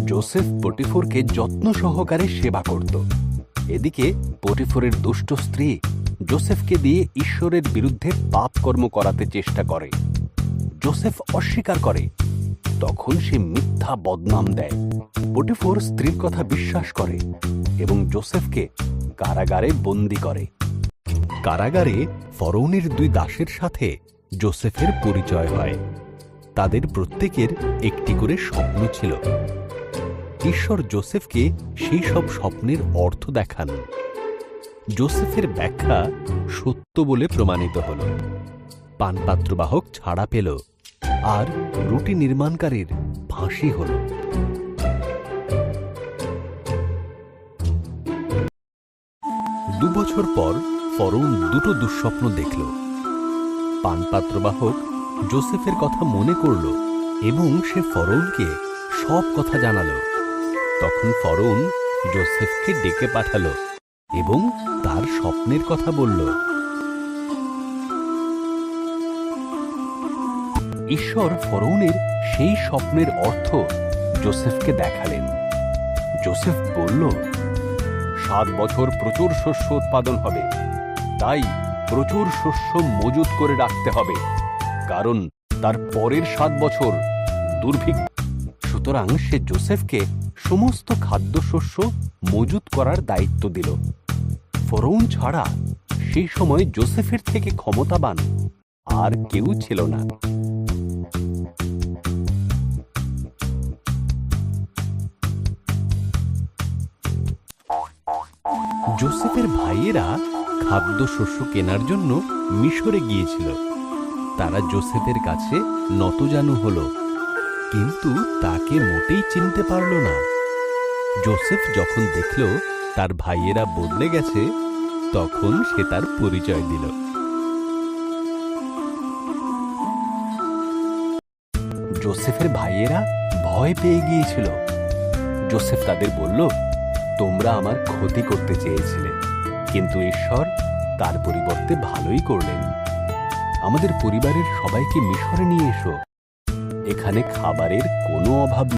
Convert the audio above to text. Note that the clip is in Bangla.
জোসেফ পটিফরকে যত্ন সহকারে সেবা করত। এদিকে পটিফরের দুষ্ট স্ত্রী জোসেফকে দিয়ে ঈশ্বরের বিরুদ্ধে পাপ কর্ম করাতে চেষ্টা করে। জোসেফ অস্বীকার করে। তখন সে মিথ্যা বদনাম দেয়। পটিফর স্ত্রীর কথা বিশ্বাস করে এবং জোসেফকে কারাগারে বন্দী করে। কারাগারে ফরৌনের 2 দাসের সাথে জোসেফের পরিচয় হয়। তাদের প্রত্যেকের একটি করে স্বপ্ন ছিল। ঈশ্বর জোসেফকে সেই সব স্বপ্নের অর্থ দেখান। জোসেফের ব্যাখ্যা সত্য বলে প্রমাণিত হল। পানপাত্রবাহক ছাড়া পেল আর রুটি নির্মাণকারীর ফাঁসি হল। 2 বছর পর ফরৌন 2টো দুঃস্বপ্ন দেখল। পানপাত্রবাহক জোসেফের কথা মনে করল এবং সে ফরৌনকে সব কথা জানাল। তখন ফরৌন জোসেফকে ডেকে পাঠাল এবং তার স্বপ্নের কথা বলল। ঈশ্বর ফরৌনের সেই স্বপ্নের অর্থ জোসেফকে দেখালেন। জোসেফ বলল, 7 বছর প্রচুর শস্য উৎপাদন হবে, তাই প্রচুর শস্য মজুত করে রাখতে হবে, কারণ তার পরের 7 বছর দুর্ভিক্ষ। সুতরাং সে জোসেফকে সমস্ত খাদ্যশস্য মজুত করার দায়িত্ব দিল। ফরৌন ছাড়া সেই সময় জোসেফের থেকে ক্ষমতাবান আর কেউ ছিল না। জোসেফের ভাইয়েরা খাদ্যশস্য কেনার জন্য মিশরে গিয়েছিল। তারা জোসেফের কাছে নতজানু হল, কিন্তু তাকে মোটেই চিনতে পারল না। জোসেফ যখন দেখল তার ভাইয়েরা বদলে গেছে, তখন সে তার পরিচয় দিল। জোসেফের ভাইয়েরা ভয় পেয়ে গিয়েছিল। জোসেফ তাদের বলল, তোমরা আমার ক্ষতি করতে চেয়েছিলে, কিন্তু ঈশ্বর তার পরিবর্তে ভালোই করলেন। আমাদের পরিবারের সবাইকে মিশরে নিয়ে এসো, এখানে খাবারের কোনো অভাব নেই।